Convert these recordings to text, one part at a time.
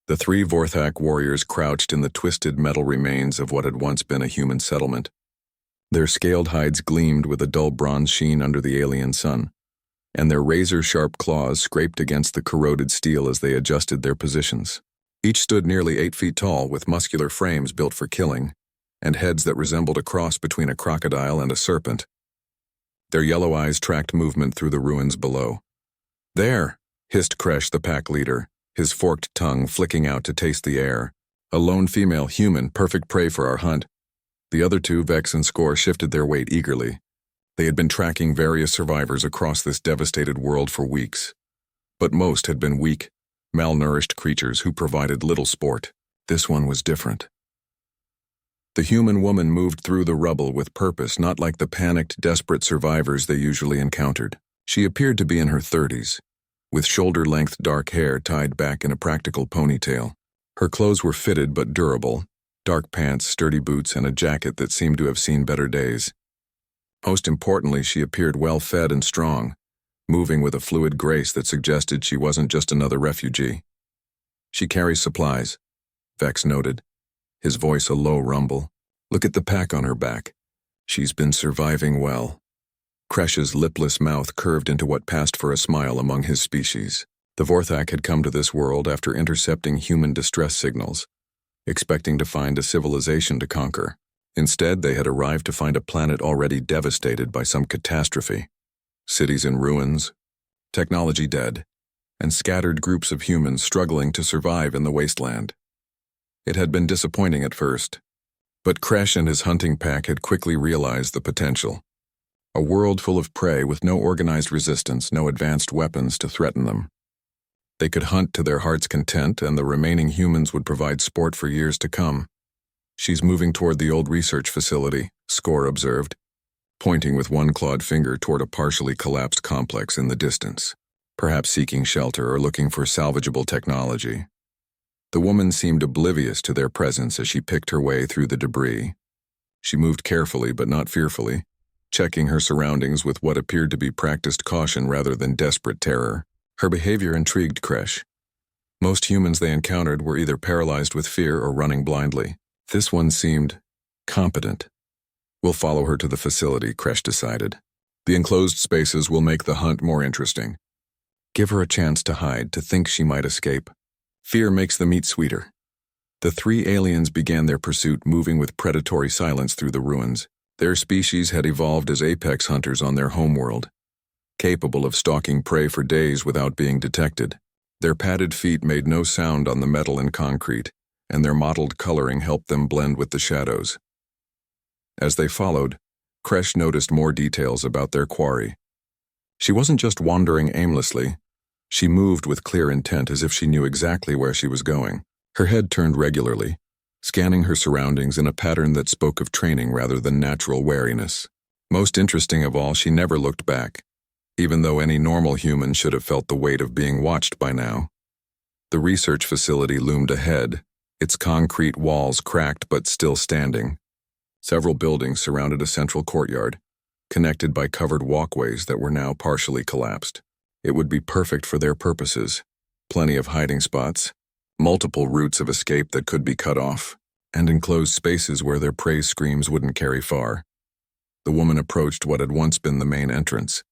The three Vorthak warriors crouched in the twisted metal remains of what had once been a human settlement. Their scaled hides gleamed with a dull bronze sheen under the alien sun, and their razor-sharp claws scraped against the corroded steel as they adjusted their positions. Each stood nearly 8 feet tall, with muscular frames built for killing, and heads that resembled a cross between a crocodile and a serpent. Their yellow eyes tracked movement through the ruins below. "There!" hissed Kresh, the pack leader, his forked tongue flicking out to taste the air. "A lone female human, perfect prey for our hunt." The other two, Vex and Score, shifted their weight eagerly. They had been tracking various survivors across this devastated world for weeks, but most had been weak, malnourished creatures who provided little sport. This one was different. The human woman moved through the rubble with purpose, not like the panicked, desperate survivors they usually encountered. She appeared to be in her 30s, with shoulder-length dark hair tied back in a practical ponytail. Her clothes were fitted but durable: dark pants, sturdy boots, and a jacket that seemed to have seen better days. Most importantly, she appeared well-fed and strong, moving with a fluid grace that suggested she wasn't just another refugee. "She carries supplies," Vex noted, his voice a low rumble. "Look at the pack on her back. She's been surviving well." Kresh's lipless mouth curved into what passed for a smile among his species. The Vorthak had come to this world after intercepting human distress signals, expecting to find a civilization to conquer. Instead, they had arrived to find a planet already devastated by some catastrophe. Cities in ruins, technology dead, and scattered groups of humans struggling to survive in the wasteland. It had been disappointing at first, but Kresh and his hunting pack had quickly realized the potential. A world full of prey with no organized resistance, no advanced weapons to threaten them. They could hunt to their heart's content, and the remaining humans would provide sport for years to come. "She's moving toward the old research facility," Score observed, pointing with one clawed finger toward a partially collapsed complex in the distance, perhaps seeking shelter or looking for salvageable technology. The woman seemed oblivious to their presence as she picked her way through the debris. She moved carefully but not fearfully, checking her surroundings with what appeared to be practiced caution rather than desperate terror. Her behavior intrigued Kresh. Most humans they encountered were either paralyzed with fear or running blindly. This one seemed competent. "We'll follow her to the facility," Kresh decided. "The enclosed spaces will make the hunt more interesting. Give her a chance to hide, to think she might escape. Fear makes the meat sweeter." The three aliens began their pursuit, moving with predatory silence through the ruins. Their species had evolved as apex hunters on their homeworld, capable of stalking prey for days without being detected. Their padded feet made no sound on the metal and concrete, and their mottled coloring helped them blend with the shadows. As they followed, Kresh noticed more details about their quarry. She wasn't just wandering aimlessly. She moved with clear intent, as if she knew exactly where she was going. Her head turned regularly, scanning her surroundings in a pattern that spoke of training rather than natural wariness. Most interesting of all, she never looked back, even though any normal human should have felt the weight of being watched by now. The research facility loomed ahead, its concrete walls cracked but still standing. Several buildings surrounded a central courtyard, connected by covered walkways that were now partially collapsed. It would be perfect for their purposes. Plenty of hiding spots, multiple routes of escape that could be cut off, and enclosed spaces where their prey screams wouldn't carry far. The woman approached what had once been the main entrance,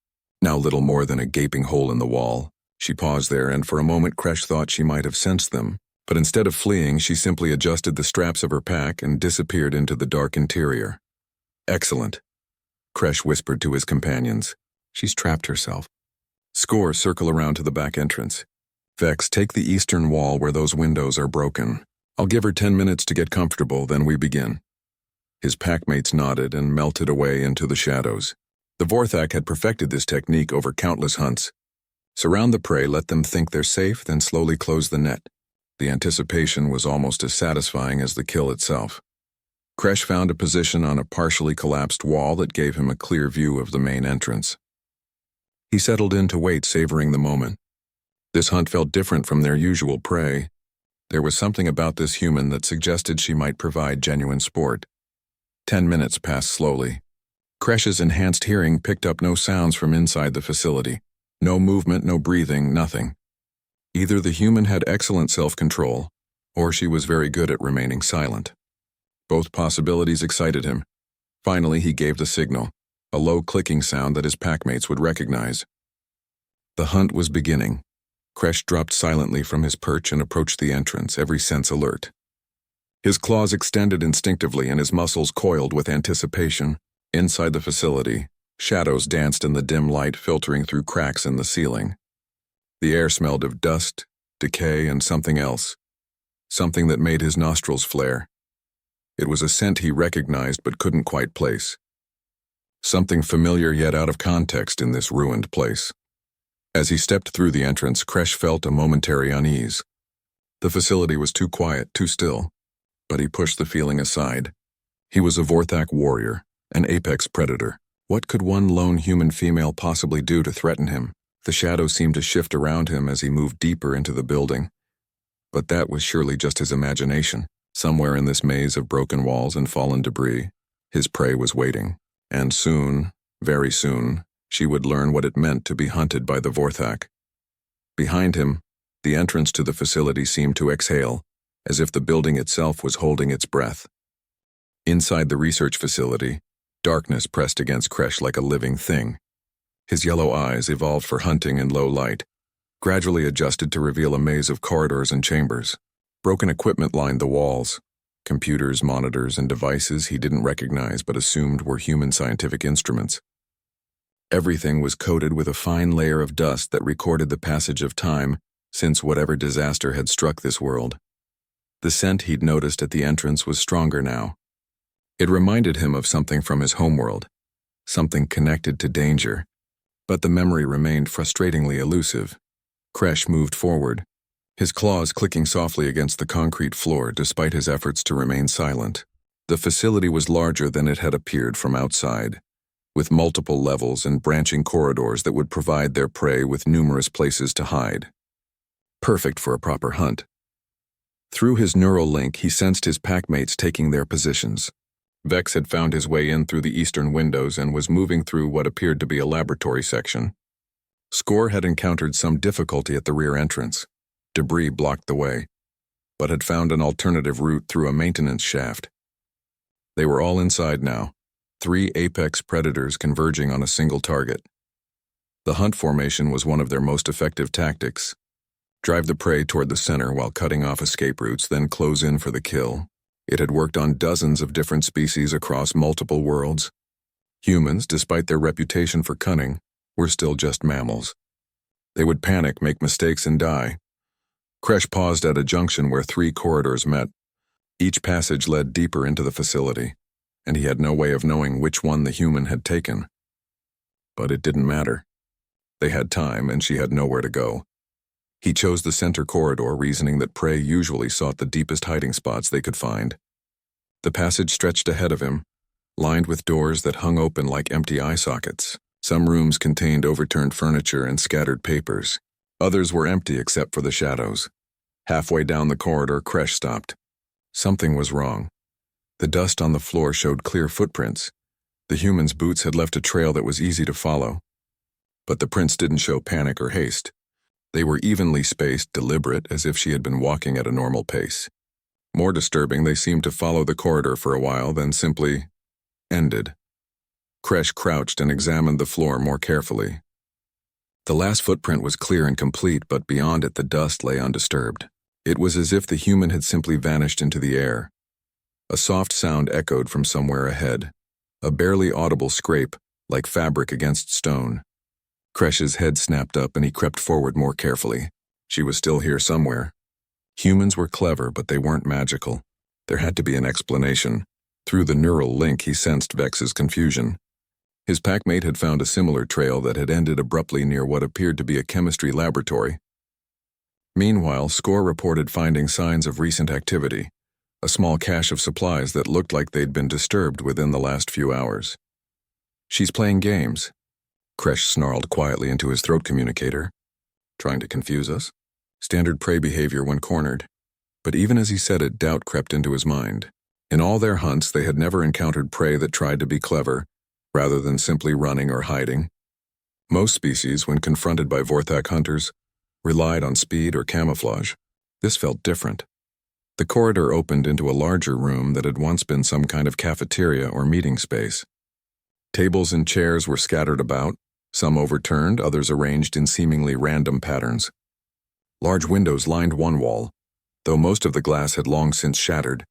now little more than a gaping hole in the wall. She paused there, and for a moment Kresh thought she might have sensed them, but instead of fleeing, she simply adjusted the straps of her pack and disappeared into the dark interior. "Excellent," Kresh whispered to his companions. "She's trapped herself." Score, circle around to the back entrance. "Vex, take the eastern wall where those windows are broken. I'll give her 10 minutes to get comfortable, then we begin." His packmates nodded and melted away into the shadows. The Vorthak had perfected this technique over countless hunts. Surround the prey, let them think they're safe, then slowly close the net. The anticipation was almost as satisfying as the kill itself. Kresh found a position on a partially collapsed wall that gave him a clear view of the main entrance. He settled in to wait, savoring the moment. This hunt felt different from their usual prey. There was something about this human that suggested she might provide genuine sport. 10 minutes passed slowly. Kresh's enhanced hearing picked up no sounds from inside the facility. No movement, no breathing, nothing. Either the human had excellent self-control, or she was very good at remaining silent. Both possibilities excited him. Finally, he gave the signal, a low clicking sound that his packmates would recognize. The hunt was beginning. Kresh dropped silently from his perch and approached the entrance, every sense alert. His claws extended instinctively and his muscles coiled with anticipation. Inside the facility, shadows danced in the dim light filtering through cracks in the ceiling. The air smelled of dust, decay, and something else, something that made his nostrils flare. It was a scent he recognized but couldn't quite place. Something familiar yet out of context in this ruined place. As he stepped through the entrance, Kresh felt a momentary unease. The facility was too quiet, too still, but he pushed the feeling aside. He was a Vorthak warrior, an apex predator. What could one lone human female possibly do to threaten him? The shadows seemed to shift around him as he moved deeper into the building. But that was surely just his imagination. Somewhere in this maze of broken walls and fallen debris, his prey was waiting. And soon, very soon, she would learn what it meant to be hunted by the Vorthak. Behind him, the entrance to the facility seemed to exhale, as if the building itself was holding its breath. Inside the research facility, darkness pressed against Kresh like a living thing. His yellow eyes, evolved for hunting in low light, gradually adjusted to reveal a maze of corridors and chambers. Broken equipment lined the walls. Computers, monitors, and devices he didn't recognize but assumed were human scientific instruments. Everything was coated with a fine layer of dust that recorded the passage of time since whatever disaster had struck this world. The scent he'd noticed at the entrance was stronger now. It reminded him of something from his homeworld, something connected to danger, but the memory remained frustratingly elusive. Kresh moved forward, his claws clicking softly against the concrete floor despite his efforts to remain silent. The facility was larger than it had appeared from outside, with multiple levels and branching corridors that would provide their prey with numerous places to hide. Perfect for a proper hunt. Through his neural link, he sensed his packmates taking their positions. Vex had found his way in through the eastern windows and was moving through what appeared to be a laboratory section. Score had encountered some difficulty at the rear entrance. Debris blocked the way, but had found an alternative route through a maintenance shaft. They were all inside now, 3 apex predators converging on a single target. The hunt formation was one of their most effective tactics. Drive the prey toward the center while cutting off escape routes, then close in for the kill. It had worked on dozens of different species across multiple worlds. Humans, despite their reputation for cunning, were still just mammals. They would panic, make mistakes, and die. Kresh paused at a junction where 3 corridors met. Each passage led deeper into the facility, and he had no way of knowing which one the human had taken. But it didn't matter. They had time, and she had nowhere to go. He chose the center corridor, reasoning that prey usually sought the deepest hiding spots they could find. The passage stretched ahead of him, lined with doors that hung open like empty eye sockets. Some rooms contained overturned furniture and scattered papers. Others were empty except for the shadows. Halfway down the corridor, Kresh stopped. Something was wrong. The dust on the floor showed clear footprints. The human's boots had left a trail that was easy to follow. But the prints didn't show panic or haste. They were evenly spaced, deliberate, as if she had been walking at a normal pace. More disturbing, they seemed to follow the corridor for a while, then simply ended. Kresh crouched and examined the floor more carefully. The last footprint was clear and complete, but beyond it the dust lay undisturbed. It was as if the human had simply vanished into the air. A soft sound echoed from somewhere ahead, a barely audible scrape, like fabric against stone. Kresh's head snapped up and he crept forward more carefully. She was still here somewhere. Humans were clever, but they weren't magical. There had to be an explanation. Through the neural link, he sensed Vex's confusion. His packmate had found a similar trail that had ended abruptly near what appeared to be a chemistry laboratory. Meanwhile, Score reported finding signs of recent activity, a small cache of supplies that looked like they'd been disturbed within the last few hours. "She's playing games," Kresh snarled quietly into his throat communicator. "Trying to confuse us?" Standard prey behavior when cornered. But even as he said it, doubt crept into his mind. In all their hunts, they had never encountered prey that tried to be clever, rather than simply running or hiding. Most species, when confronted by Vorthak hunters, relied on speed or camouflage. This felt different. The corridor opened into a larger room that had once been some kind of cafeteria or meeting space. Tables and chairs were scattered about, some overturned, others arranged in seemingly random patterns. Large windows lined one wall, though most of the glass had long since shattered,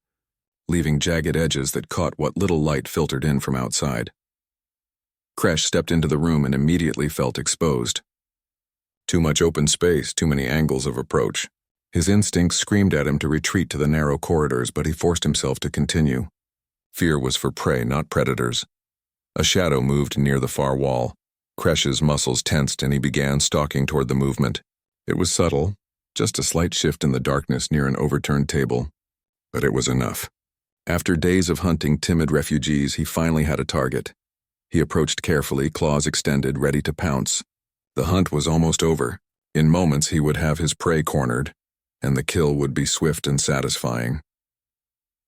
leaving jagged edges that caught what little light filtered in from outside. Kresh stepped into the room and immediately felt exposed. Too much open space, too many angles of approach. His instincts screamed at him to retreat to the narrow corridors, but he forced himself to continue. Fear was for prey, not predators. A shadow moved near the far wall. Kresh's muscles tensed and he began stalking toward the movement. It was subtle, just a slight shift in the darkness near an overturned table, but it was enough. After days of hunting timid refugees, he finally had a target. He approached carefully, claws extended, ready to pounce. The hunt was almost over. In moments he would have his prey cornered, and the kill would be swift and satisfying.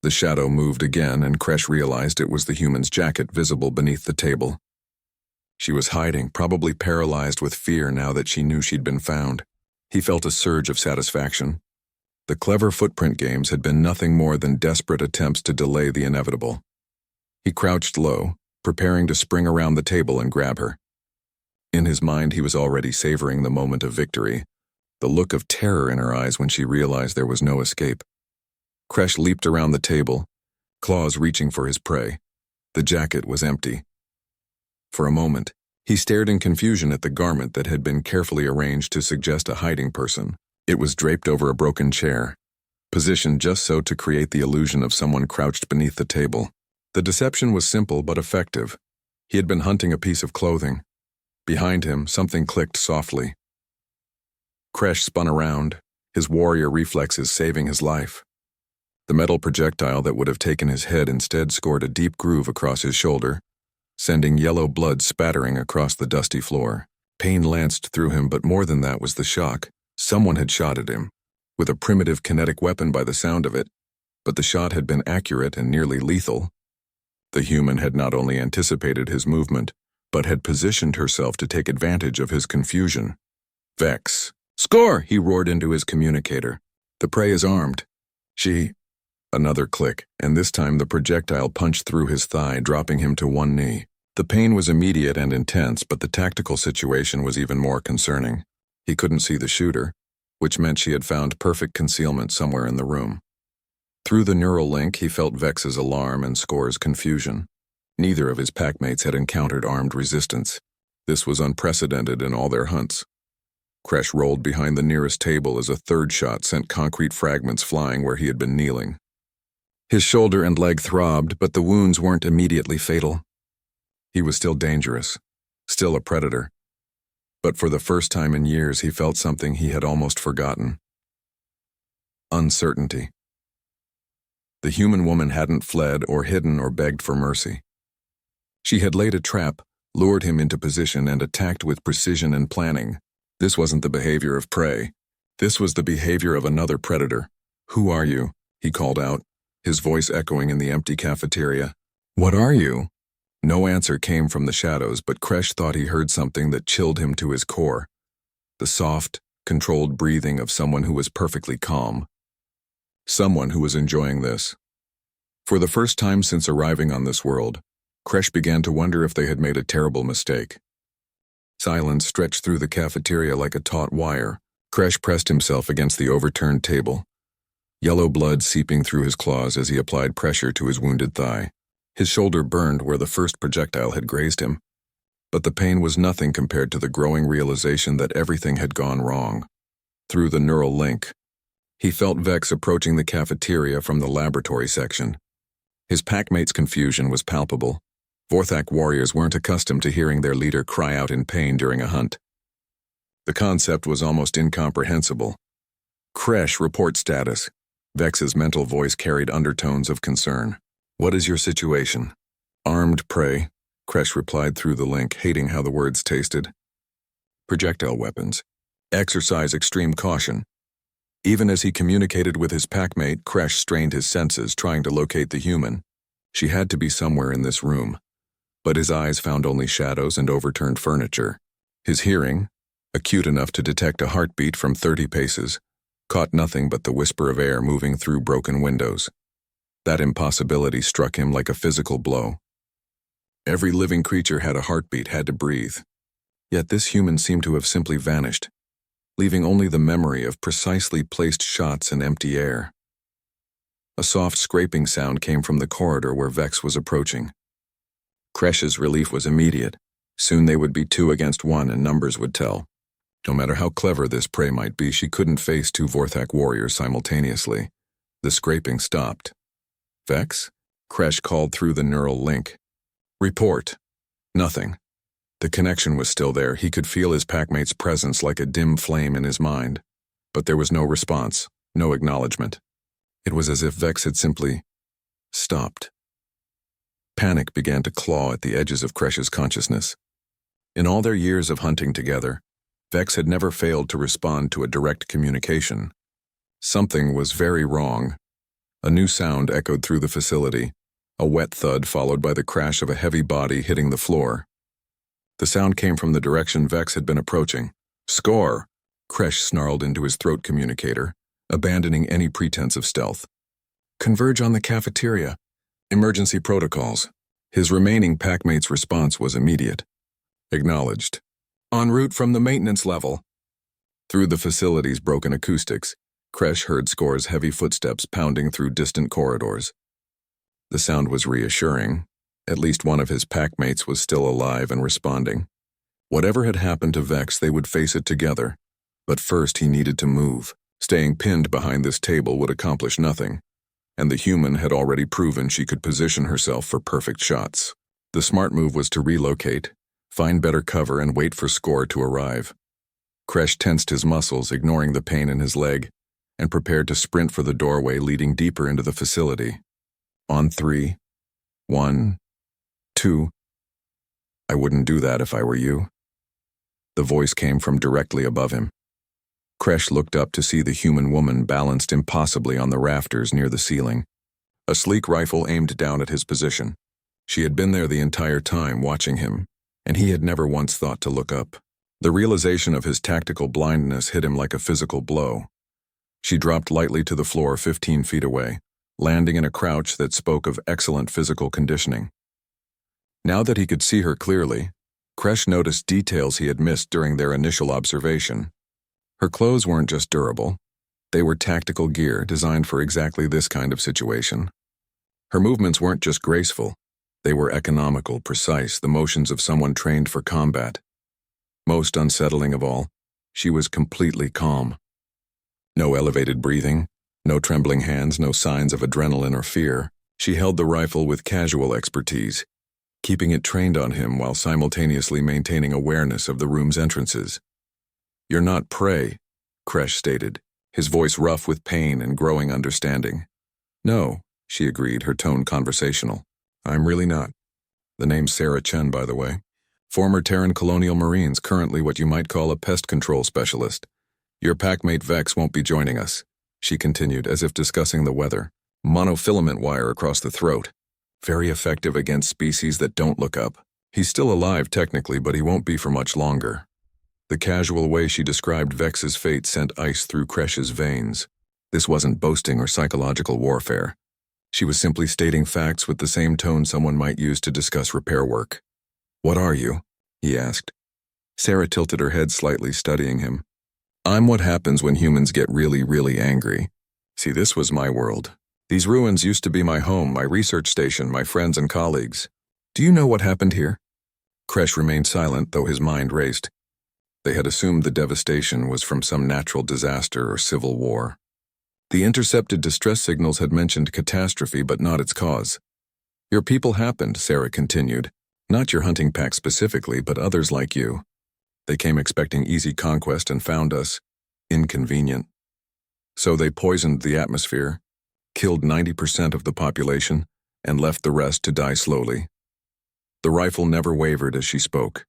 The shadow moved again, and Kresh realized it was the human's jacket visible beneath the table. She was hiding, probably paralyzed with fear now that she knew she'd been found. He felt a surge of satisfaction. The clever footprint games had been nothing more than desperate attempts to delay the inevitable. He crouched low, preparing to spring around the table and grab her. In his mind, he was already savoring the moment of victory, the look of terror in her eyes when she realized there was no escape. Kresh leaped around the table, claws reaching for his prey. The jacket was empty. For a moment, he stared in confusion at the garment that had been carefully arranged to suggest a hiding person. It was draped over a broken chair, positioned just so to create the illusion of someone crouched beneath the table. The deception was simple but effective. He had been hunting a piece of clothing. Behind him, something clicked softly. Kresh spun around, his warrior reflexes saving his life. The metal projectile that would have taken his head instead scored a deep groove across his shoulder, sending yellow blood spattering across the dusty floor. Pain lanced through him, but more than that was the shock. Someone had shot at him, with a primitive kinetic weapon by the sound of it, but the shot had been accurate and nearly lethal. The human had not only anticipated his movement, but had positioned herself to take advantage of his confusion. Vex. "Score!" he roared into his communicator. "The prey is armed." She... Another click, and this time the projectile punched through his thigh, dropping him to one knee. The pain was immediate and intense, but the tactical situation was even more concerning. He couldn't see the shooter, which meant she had found perfect concealment somewhere in the room. Through the neural link, he felt Vex's alarm and Score's confusion. Neither of his packmates had encountered armed resistance. This was unprecedented in all their hunts. Kresh rolled behind the nearest table as a third shot sent concrete fragments flying where he had been kneeling. His shoulder and leg throbbed, but the wounds weren't immediately fatal. He was still dangerous, still a predator. But for the first time in years, he felt something he had almost forgotten. Uncertainty. The human woman hadn't fled or hidden or begged for mercy. She had laid a trap, lured him into position, and attacked with precision and planning. This wasn't the behavior of prey. This was the behavior of another predator. "Who are you?" he called out, his voice echoing in the empty cafeteria. "What are you?" No answer came from the shadows, but Kresh thought he heard something that chilled him to his core. The soft, controlled breathing of someone who was perfectly calm. Someone who was enjoying this. For the first time since arriving on this world, Kresh began to wonder if they had made a terrible mistake. Silence stretched through the cafeteria like a taut wire. Kresh pressed himself against the overturned table, yellow blood seeping through his claws as he applied pressure to his wounded thigh. His shoulder burned where the first projectile had grazed him, but the pain was nothing compared to the growing realization that everything had gone wrong. Through the neural link, he felt Vex approaching the cafeteria from the laboratory section. His packmates' confusion was palpable. Vorthak warriors weren't accustomed to hearing their leader cry out in pain during a hunt. The concept was almost incomprehensible. "Kresh, report status." Vex's mental voice carried undertones of concern. "What is your situation?" "Armed prey," Kresh replied through the link, hating how the words tasted. "Projectile weapons. Exercise extreme caution." Even as he communicated with his packmate, Kresh strained his senses, trying to locate the human. She had to be somewhere in this room, but his eyes found only shadows and overturned furniture. His hearing, acute enough to detect a heartbeat from 30 paces, caught nothing but the whisper of air moving through broken windows. That impossibility struck him like a physical blow. Every living creature had a heartbeat, had to breathe. Yet this human seemed to have simply vanished, leaving only the memory of precisely placed shots in empty air. A soft scraping sound came from the corridor where Vex was approaching. Kresh's relief was immediate. Soon they would be 2 against 1 and numbers would tell. No matter how clever this prey might be, she couldn't face 2 Vorthak warriors simultaneously. The scraping stopped. Vex? Kresh called through the neural link. Report. Nothing. The connection was still there. He could feel his packmate's presence like a dim flame in his mind. But there was no response, no acknowledgement. It was as if Vex had simply stopped. Panic began to claw at the edges of Kresh's consciousness. In all their years of hunting together, Vex had never failed to respond to a direct communication. Something was very wrong. A new sound echoed through the facility, a wet thud followed by the crash of a heavy body hitting the floor. The sound came from the direction Vex had been approaching. Score! Kresh snarled into his throat communicator, abandoning any pretense of stealth. Converge on the cafeteria. Emergency protocols. His remaining packmate's response was immediate. Acknowledged. En route from the maintenance level. Through the facility's broken acoustics, Kresh heard Score's heavy footsteps pounding through distant corridors. The sound was reassuring. At least one of his packmates was still alive and responding. Whatever had happened to Vex, they would face it together. But first he needed to move. Staying pinned behind this table would accomplish nothing, and the human had already proven she could position herself for perfect shots. The smart move was to relocate, find better cover, and wait for Score to arrive. Kresh tensed his muscles, ignoring the pain in his leg, and prepared to sprint for the doorway leading deeper into the facility. On 3. 1. 2. I wouldn't do that if I were you. The voice came from directly above him. Kresh looked up to see the human woman balanced impossibly on the rafters near the ceiling. A sleek rifle aimed down at his position. She had been there the entire time, watching him, and he had never once thought to look up. The realization of his tactical blindness hit him like a physical blow. She dropped lightly to the floor 15 feet away, landing in a crouch that spoke of excellent physical conditioning. Now that he could see her clearly, Kresh noticed details he had missed during their initial observation. Her clothes weren't just durable. They were tactical gear designed for exactly this kind of situation. Her movements weren't just graceful. They were economical, precise, the motions of someone trained for combat. Most unsettling of all, she was completely calm. No elevated breathing, no trembling hands, no signs of adrenaline or fear. She held the rifle with casual expertise, keeping it trained on him while simultaneously maintaining awareness of the room's entrances. You're not prey, Kresh stated, his voice rough with pain and growing understanding. No, she agreed, her tone conversational. I'm really not. The name's Sarah Chen, by the way. Former Terran Colonial Marines, currently what you might call a pest control specialist. Your packmate Vex won't be joining us, she continued, as if discussing the weather. Monofilament wire across the throat. Very effective against species that don't look up. He's still alive technically, but he won't be for much longer. The casual way she described Vex's fate sent ice through Kresh's veins. This wasn't boasting or psychological warfare. She was simply stating facts with the same tone someone might use to discuss repair work. What are you? He asked. Sarah tilted her head slightly, studying him. I'm what happens when humans get really, really angry. See, this was my world. These ruins used to be my home, my research station, my friends and colleagues. Do you know what happened here? Kresh remained silent, though his mind raced. They had assumed the devastation was from some natural disaster or civil war. The intercepted distress signals had mentioned catastrophe, but not its cause. Your people happened, Sarah continued. Not your hunting pack specifically, but others like you. They came expecting easy conquest and found us inconvenient. So they poisoned the atmosphere, killed 90% of the population, and left the rest to die slowly. The rifle never wavered as she spoke,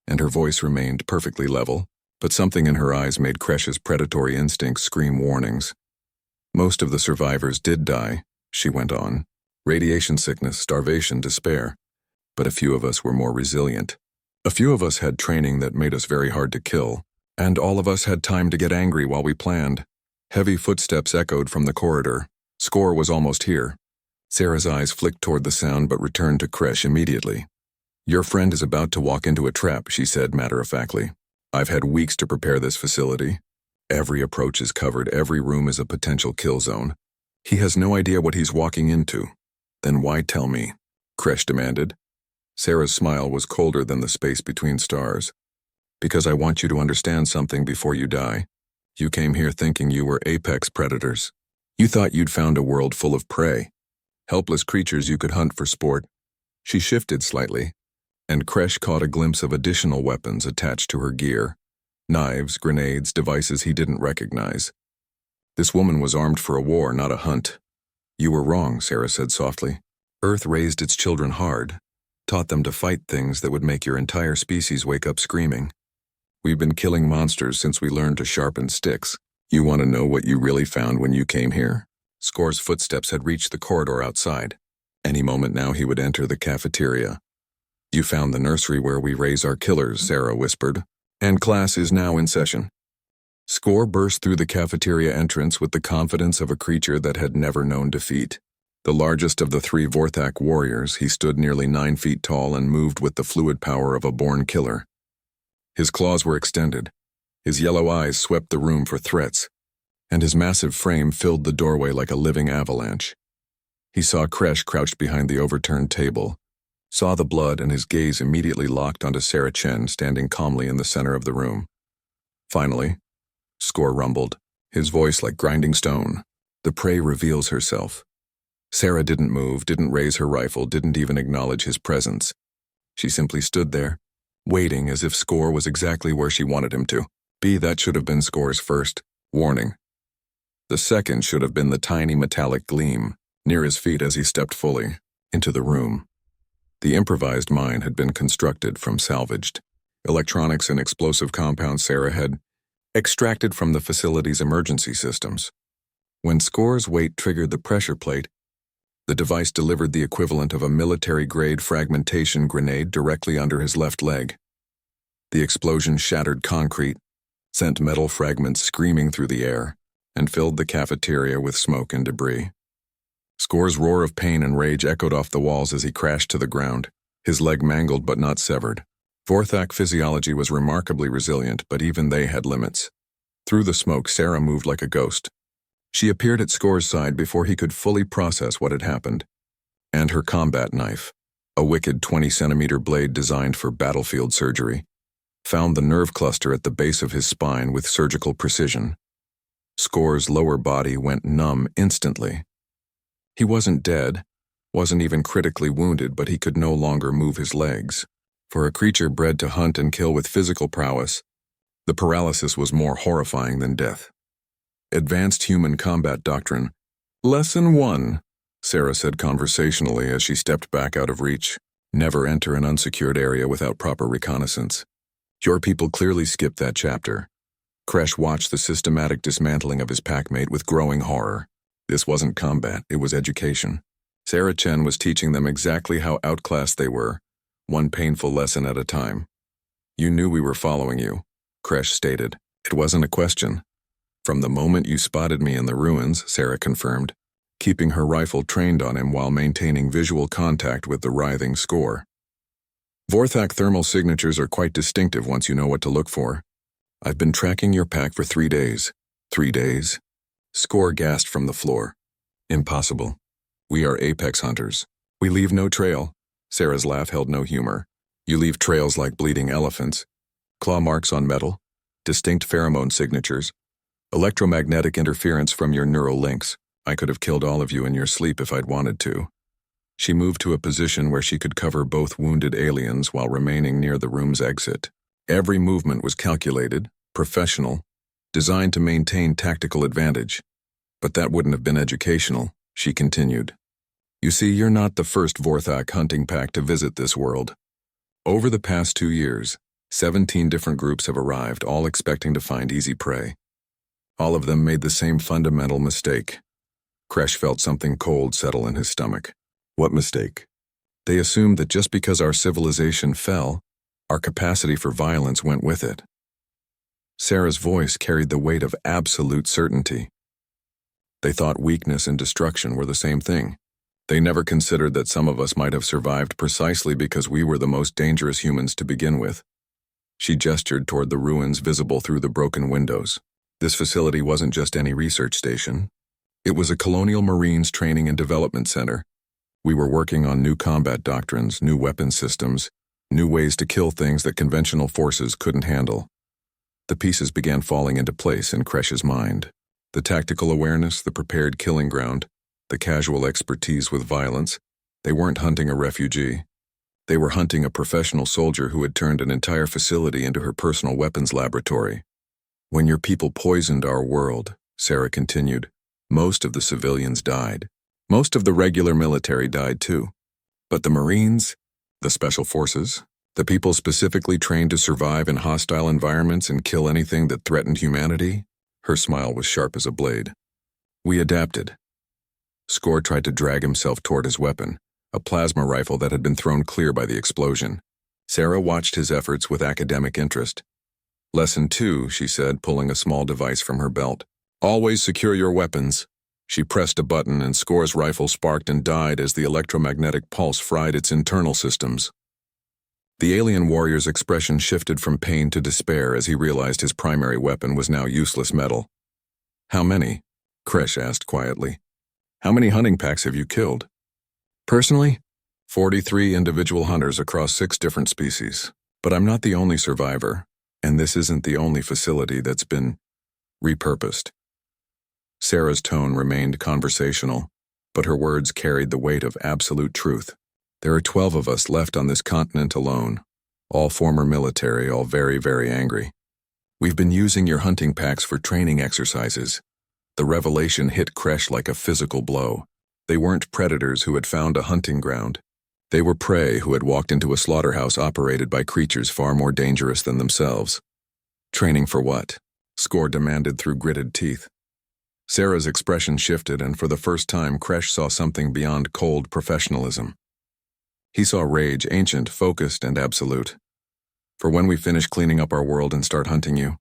and her voice remained perfectly level, but something in her eyes made Kresh's predatory instincts scream warnings. Most of the survivors did die, she went on. Radiation sickness, starvation, despair. But a few of us were more resilient. A few of us had training that made us very hard to kill, and all of us had time to get angry while we planned. Heavy footsteps echoed from the corridor. Score was almost here. Sarah's eyes flicked toward the sound but returned to Kresh immediately. "Your friend is about to walk into a trap," she said matter-of-factly. "I've had weeks to prepare this facility. Every approach is covered, every room is a potential kill zone. He has no idea what he's walking into." "Then why tell me?" Kresh demanded. Sarah's smile was colder than the space between stars. "Because I want you to understand something before you die. You came here thinking you were apex predators. You thought you'd found a world full of prey, helpless creatures you could hunt for sport." She shifted slightly, and Kresh caught a glimpse of additional weapons attached to her gear. Knives, grenades, devices he didn't recognize. This woman was armed for a war, not a hunt. "You were wrong," Sarah said softly. "Earth raised its children hard, taught them to fight things that would make your entire species wake up screaming. We've been killing monsters since we learned to sharpen sticks. You want to know what you really found when you came here?" Score's footsteps had reached the corridor outside. Any moment now he would enter the cafeteria. "You found the nursery where we raise our killers," Sarah whispered. "And class is now in session." Score burst through the cafeteria entrance with the confidence of a creature that had never known defeat. The largest of the three Vorthak warriors, he stood nearly 9 feet tall and moved with the fluid power of a born killer. His claws were extended, his yellow eyes swept the room for threats, and his massive frame filled the doorway like a living avalanche. He saw Kresh crouched behind the overturned table, saw the blood, and his gaze immediately locked onto Sarah Chen standing calmly in the center of the room. "Finally," Score rumbled, his voice like grinding stone, "the prey reveals herself." Sarah didn't move, didn't raise her rifle, didn't even acknowledge his presence. She simply stood there, waiting as if Score was exactly where she wanted him to be. That should have been Score's first warning. The second should have been the tiny metallic gleam near his feet as he stepped fully into the room. The improvised mine had been constructed from salvaged electronics and explosive compounds Sarah had extracted from the facility's emergency systems. When Score's weight triggered the pressure plate, the device delivered the equivalent of a military-grade fragmentation grenade directly under his left leg. The explosion shattered concrete, sent metal fragments screaming through the air, and filled the cafeteria with smoke and debris. Score's roar of pain and rage echoed off the walls as he crashed to the ground, his leg mangled but not severed. Vorthak physiology was remarkably resilient, but even they had limits. Through the smoke, Sarah moved like a ghost. She appeared at Score's side before he could fully process what had happened. And her combat knife, a wicked 20-centimeter blade designed for battlefield surgery, found the nerve cluster at the base of his spine with surgical precision. Score's lower body went numb instantly. He wasn't dead, wasn't even critically wounded, but he could no longer move his legs. For a creature bred to hunt and kill with physical prowess, the paralysis was more horrifying than death. Advanced Human Combat Doctrine. Lesson 1, Sarah said conversationally as she stepped back out of reach. Never enter an unsecured area without proper reconnaissance. Your people clearly skipped that chapter. Kresh watched the systematic dismantling of his packmate with growing horror. This wasn't combat, it was education. Sarah Chen was teaching them exactly how outclassed they were, one painful lesson at a time. "You knew we were following you," Kresh stated. "It wasn't a question." "From the moment you spotted me in the ruins," Sarah confirmed, keeping her rifle trained on him while maintaining visual contact with the writhing Score. "Vorthak thermal signatures are quite distinctive once you know what to look for. I've been tracking your pack for 3 days." 3 days? Score gasped from the floor. "Impossible. We are apex hunters. We leave no trail." Sarah's laugh held no humor. "You leave trails like bleeding elephants. Claw marks on metal, distinct pheromone signatures, electromagnetic interference from your neural links. I could have killed all of you in your sleep if I'd wanted to." She moved to a position where she could cover both wounded aliens while remaining near the room's exit. Every movement was calculated, professional, designed to maintain tactical advantage. "But that wouldn't have been educational," she continued. "You see, you're not the first Vorthak hunting pack to visit this world. Over the past 2 years, 17 different groups have arrived, all expecting to find easy prey. All of them made the same fundamental mistake." Kresh felt something cold settle in his stomach. "What mistake?" "They assumed that just because our civilization fell, our capacity for violence went with it." Sarah's voice carried the weight of absolute certainty. They thought weakness and destruction were the same thing. They never considered that some of us might have survived precisely because we were the most dangerous humans to begin with. She gestured toward the ruins visible through the broken windows. This facility wasn't just any research station. It was a colonial Marines training and development center. We were working on new combat doctrines, new weapon systems, new ways to kill things that conventional forces couldn't handle. The pieces began falling into place in Kresh's mind. The tactical awareness, the prepared killing ground, the casual expertise with violence. They weren't hunting a refugee. They were hunting a professional soldier who had turned an entire facility into her personal weapons laboratory. When your people poisoned our world, Sarah continued, most of the civilians died. Most of the regular military died too. But the Marines, the Special Forces, the people specifically trained to survive in hostile environments and kill anything that threatened humanity, her smile was sharp as a blade. We adapted. Score tried to drag himself toward his weapon, a plasma rifle that had been thrown clear by the explosion. Sarah watched his efforts with academic interest. Lesson 2, she said, pulling a small device from her belt. Always secure your weapons. She pressed a button and Score's rifle sparked and died as the electromagnetic pulse fried its internal systems. The alien warrior's expression shifted from pain to despair as he realized his primary weapon was now useless metal. How many? Kresh asked quietly. How many hunting packs have you killed? Personally, 43 individual hunters across 6 different species. But I'm not the only survivor, and this isn't the only facility that's been repurposed. Sarah's tone remained conversational, but her words carried the weight of absolute truth. There are 12 of us left on this continent alone, all former military, all very, very angry. We've been using your hunting packs for training exercises. The revelation hit Kresh like a physical blow. They weren't predators who had found a hunting ground. They were prey who had walked into a slaughterhouse operated by creatures far more dangerous than themselves. Training for what? Score demanded through gritted teeth. Sarah's expression shifted, and for the first time Kresh saw something beyond cold professionalism. He saw rage, ancient, focused, and absolute. For when we finish cleaning up our world and start hunting you,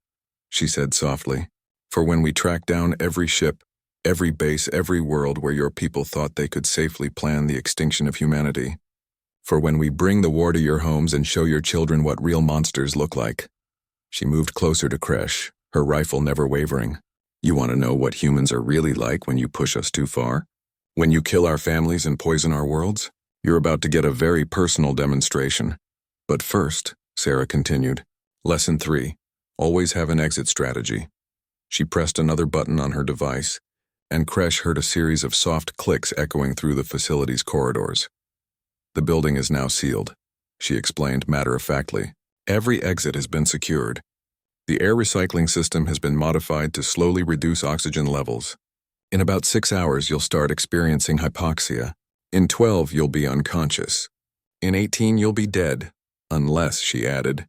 she said softly. For when we track down every ship, every base, every world where your people thought they could safely plan the extinction of humanity. For when we bring the war to your homes and show your children what real monsters look like. She moved closer to Kresh, her rifle never wavering. You want to know what humans are really like when you push us too far? When you kill our families and poison our worlds? You're about to get a very personal demonstration. But first, Sarah continued, Lesson 3, always have an exit strategy. She pressed another button on her device, and Kresh heard a series of soft clicks echoing through the facility's corridors. The building is now sealed, she explained matter-of-factly. Every exit has been secured. The air recycling system has been modified to slowly reduce oxygen levels. In about 6 hours, you'll start experiencing hypoxia. In 12, you'll be unconscious. In 18, you'll be dead. Unless, she added,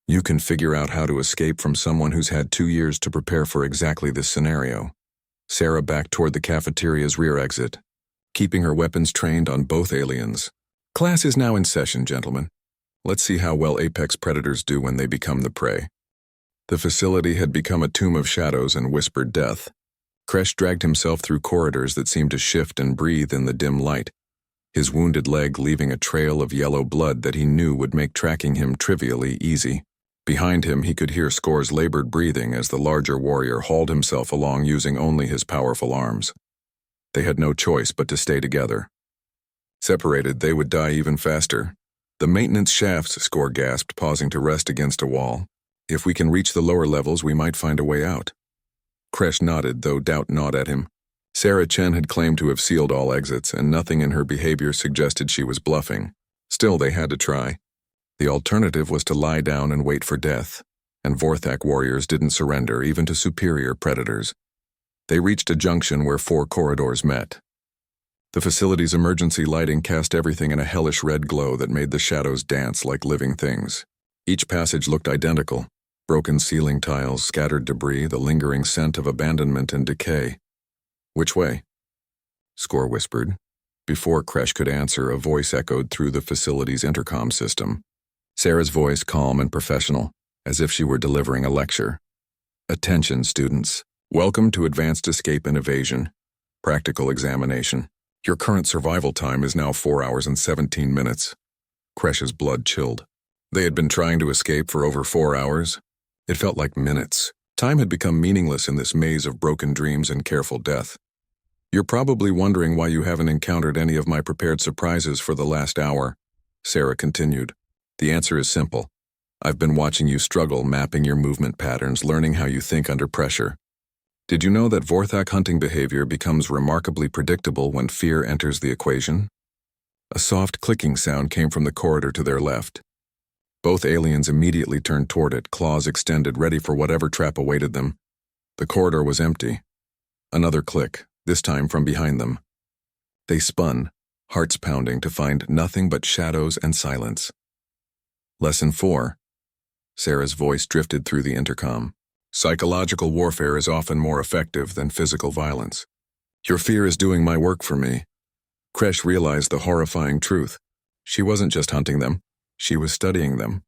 you can figure out how to escape from someone who's had 2 years to prepare for exactly this scenario. Sarah backed toward the cafeteria's rear exit, keeping her weapons trained on both aliens. Class is now in session, gentlemen. Let's see how well apex predators do when they become the prey. The facility had become a tomb of shadows and whispered death. Kresh dragged himself through corridors that seemed to shift and breathe in the dim light, his wounded leg leaving a trail of yellow blood that he knew would make tracking him trivially easy. Behind him, he could hear Score's labored breathing as the larger warrior hauled himself along using only his powerful arms. They had no choice but to stay together. Separated, they would die even faster. The maintenance shafts, Score gasped, pausing to rest against a wall. If we can reach the lower levels, we might find a way out. Kresh nodded, though doubt gnawed at him. Sarah Chen had claimed to have sealed all exits, and nothing in her behavior suggested she was bluffing. Still, they had to try. The alternative was to lie down and wait for death, and Vorthak warriors didn't surrender even to superior predators. They reached a junction where 4 corridors met. The facility's emergency lighting cast everything in a hellish red glow that made the shadows dance like living things. Each passage looked identical. Broken ceiling tiles, scattered debris, the lingering scent of abandonment and decay. Which way? Score whispered. Before Kresh could answer, a voice echoed through the facility's intercom system. Sarah's voice, calm and professional, as if she were delivering a lecture. Attention, students. Welcome to Advanced Escape and Evasion. Practical examination. Your current survival time is now 4 hours and 17 minutes. Kresh's blood chilled. They had been trying to escape for over 4 hours. It felt like minutes. Time had become meaningless in this maze of broken dreams and careful death. You're probably wondering why you haven't encountered any of my prepared surprises for the last hour, Sarah continued. The answer is simple. I've been watching you struggle, mapping your movement patterns, learning how you think under pressure. Did you know that Vorthak hunting behavior becomes remarkably predictable when fear enters the equation? A soft clicking sound came from the corridor to their left. Both aliens immediately turned toward it, claws extended, ready for whatever trap awaited them. The corridor was empty. Another click, this time from behind them. They spun, hearts pounding, to find nothing but shadows and silence. Lesson 4. Sarah's voice drifted through the intercom. Psychological warfare is often more effective than physical violence. Your fear is doing my work for me. Kresh realized the horrifying truth. She wasn't just hunting them, she was studying them.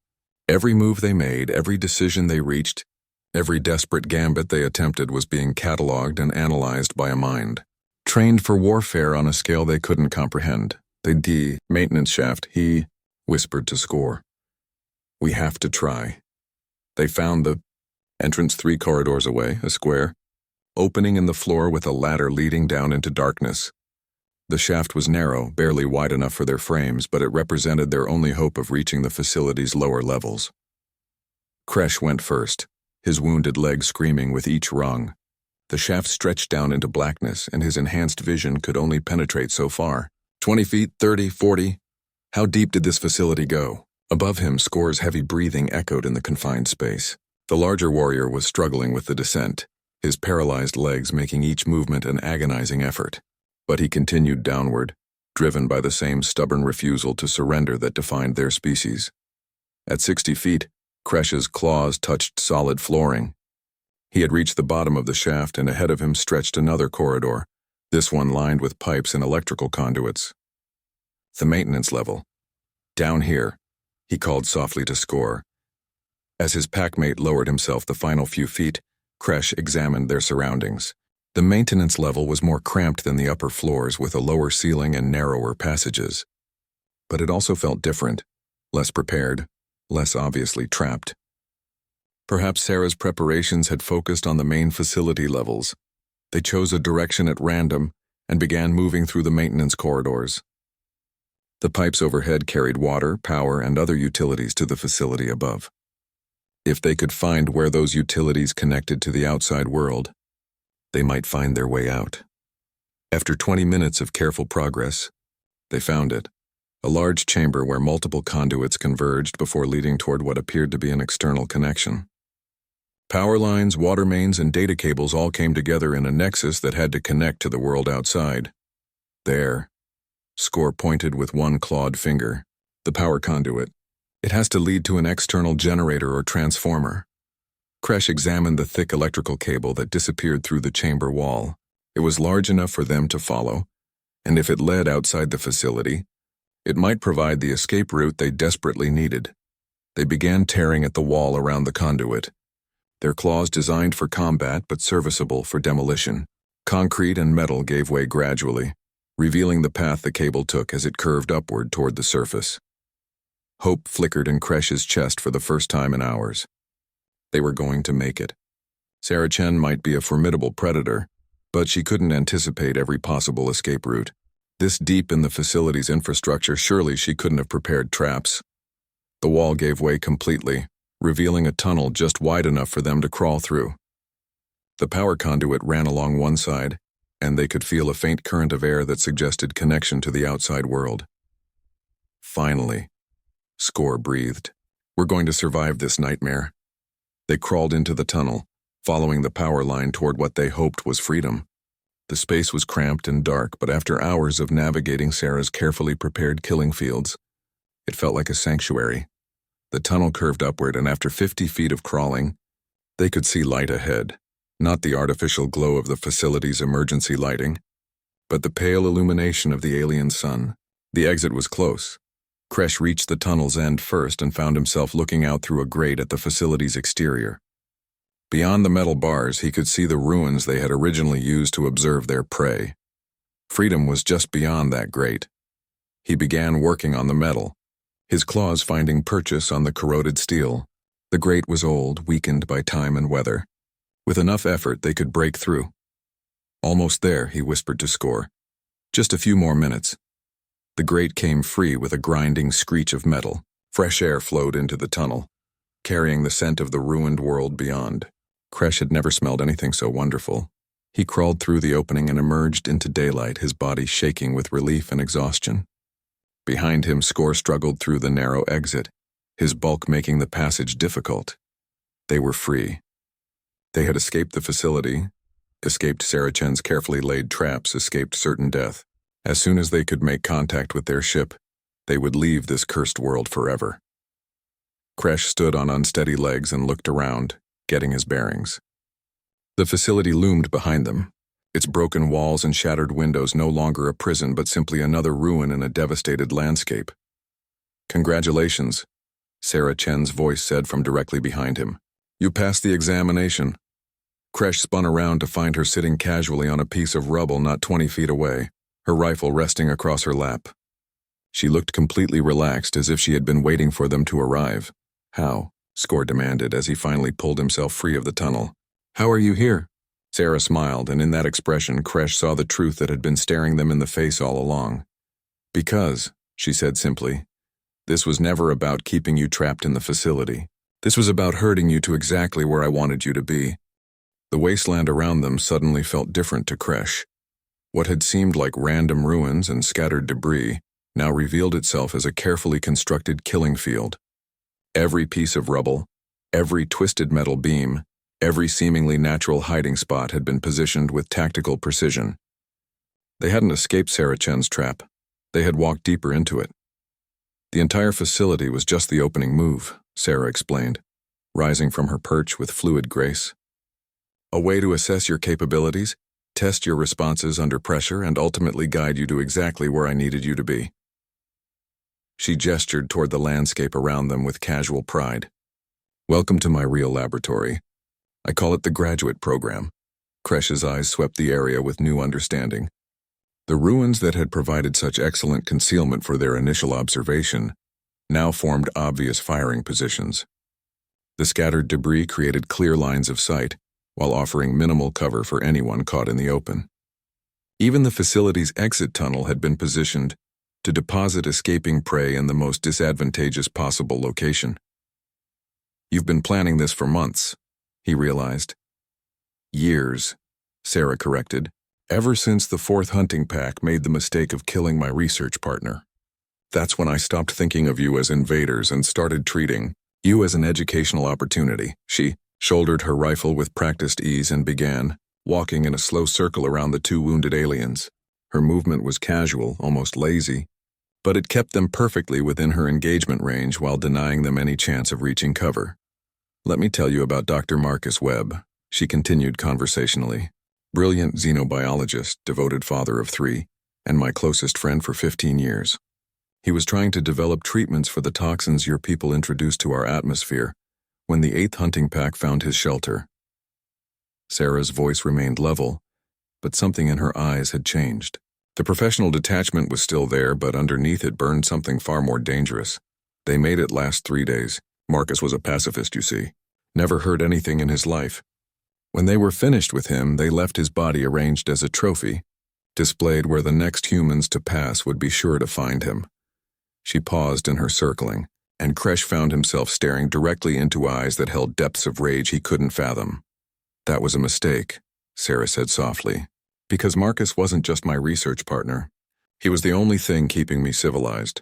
Every move they made, every decision they reached, every desperate gambit they attempted was being catalogued and analyzed by a mind. Trained for warfare on a scale they couldn't comprehend. The maintenance shaft, he whispered to Score. We have to try. They found the entrance 3 corridors away, a square, opening in the floor with a ladder leading down into darkness. The shaft was narrow, barely wide enough for their frames, but it represented their only hope of reaching the facility's lower levels. Kresh went first, his wounded leg screaming with each rung. The shaft stretched down into blackness, and his enhanced vision could only penetrate so far. 20 feet, 30, 40. How deep did this facility go? Above him, Score's heavy breathing echoed in the confined space. The larger warrior was struggling with the descent, his paralyzed legs making each movement an agonizing effort. But he continued downward, driven by the same stubborn refusal to surrender that defined their species. At 60 feet, Kresh's claws touched solid flooring. He had reached the bottom of the shaft, and ahead of him stretched another corridor, this one lined with pipes and electrical conduits. The maintenance level. Down here, he called softly to Score. As his packmate lowered himself the final few feet, Kresh examined their surroundings. The maintenance level was more cramped than the upper floors, with a lower ceiling and narrower passages. But it also felt different, less prepared, less obviously trapped. Perhaps Sarah's preparations had focused on the main facility levels. They chose a direction at random and began moving through the maintenance corridors. The pipes overhead carried water, power, and other utilities to the facility above. If they could find where those utilities connected to the outside world, they might find their way out. After 20 minutes of careful progress, they found it, a large chamber where multiple conduits converged before leading toward what appeared to be an external connection. Power lines, water mains, and data cables all came together in a nexus that had to connect to the world outside. There, Score pointed with one clawed finger, the power conduit. It has to lead to an external generator or transformer. Kresh examined the thick electrical cable that disappeared through the chamber wall. It was large enough for them to follow, and if it led outside the facility, it might provide the escape route they desperately needed. They began tearing at the wall around the conduit, their claws designed for combat but serviceable for demolition. Concrete and metal gave way gradually, revealing the path the cable took as it curved upward toward the surface. Hope flickered in Kresh's chest for the first time in hours. They were going to make it. Sarah Chen might be a formidable predator, but she couldn't anticipate every possible escape route. This deep in the facility's infrastructure, surely she couldn't have prepared traps. The wall gave way completely, revealing a tunnel just wide enough for them to crawl through. The power conduit ran along one side, and they could feel a faint current of air that suggested connection to the outside world. Finally, Score breathed. We're going to survive this nightmare. They crawled into the tunnel, following the power line toward what they hoped was freedom. The space was cramped and dark, but after hours of navigating Sarah's carefully prepared killing fields, it felt like a sanctuary. The tunnel curved upward, and after 50 feet of crawling, they could see light ahead. Not the artificial glow of the facility's emergency lighting, but the pale illumination of the alien sun. The exit was close. Kresh reached the tunnel's end first and found himself looking out through a grate at the facility's exterior. Beyond the metal bars, he could see the ruins they had originally used to observe their prey. Freedom was just beyond that grate. He began working on the metal, his claws finding purchase on the corroded steel. The grate was old, weakened by time and weather. With enough effort, they could break through. Almost there, he whispered to Score. Just a few more minutes. The grate came free with a grinding screech of metal. Fresh air flowed into the tunnel, carrying the scent of the ruined world beyond. Kresh had never smelled anything so wonderful. He crawled through the opening and emerged into daylight, his body shaking with relief and exhaustion. Behind him, Score struggled through the narrow exit, his bulk making the passage difficult. They were free. They had escaped the facility, escaped Sarachen's carefully laid traps, escaped certain death. As soon as they could make contact with their ship, they would leave this cursed world forever. Kresh stood on unsteady legs and looked around, getting his bearings. The facility loomed behind them, its broken walls and shattered windows no longer a prison but simply another ruin in a devastated landscape. "Congratulations," Sarachen's voice said from directly behind him. "You passed the examination." Kresh spun around to find her sitting casually on a piece of rubble not 20 feet away, her rifle resting across her lap. She looked completely relaxed, as if she had been waiting for them to arrive. "How?" Score demanded as he finally pulled himself free of the tunnel. "How are you here?" Sarah smiled, and in that expression, Kresh saw the truth that had been staring them in the face all along. "Because," she said simply, "this was never about keeping you trapped in the facility. This was about herding you to exactly where I wanted you to be." The wasteland around them suddenly felt different to Kresh. What had seemed like random ruins and scattered debris now revealed itself as a carefully constructed killing field. Every piece of rubble, every twisted metal beam, every seemingly natural hiding spot had been positioned with tactical precision. They hadn't escaped Sarachen's trap. They had walked deeper into it. The entire facility was just the opening move, Sarah explained, rising from her perch with fluid grace. "A way to assess your capabilities, test your responses under pressure, and ultimately guide you to exactly where I needed you to be." She gestured toward the landscape around them with casual pride. "Welcome to my real laboratory. I call it the graduate program." Kresh's eyes swept the area with new understanding. The ruins that had provided such excellent concealment for their initial observation now formed obvious firing positions. The scattered debris created clear lines of sight, while offering minimal cover for anyone caught in the open. Even the facility's exit tunnel had been positioned to deposit escaping prey in the most disadvantageous possible location. "You've been planning this for months," he realized. "Years," Sarah corrected, "ever since the fourth hunting pack made the mistake of killing my research partner. That's when I stopped thinking of you as invaders and started treating you as an educational opportunity." She shouldered her rifle with practiced ease and began walking in a slow circle around the two wounded aliens. Her movement was casual, almost lazy, but it kept them perfectly within her engagement range while denying them any chance of reaching cover. "Let me tell you about Dr. Marcus Webb," she continued conversationally. "Brilliant xenobiologist, devoted father of 3, and my closest friend for 15 years. He was trying to develop treatments for the toxins your people introduced to our atmosphere when the 8th hunting pack found his shelter." Sarah's voice remained level, but something in her eyes had changed. The professional detachment was still there, but underneath it burned something far more dangerous. "They made it last 3 days. Marcus was a pacifist, you see. Never hurt anything in his life. When they were finished with him, they left his body arranged as a trophy, displayed where the next humans to pass would be sure to find him." She paused in her circling, and Kresh found himself staring directly into eyes that held depths of rage he couldn't fathom. "That was a mistake," Sarah said softly, "because Marcus wasn't just my research partner. He was the only thing keeping me civilized."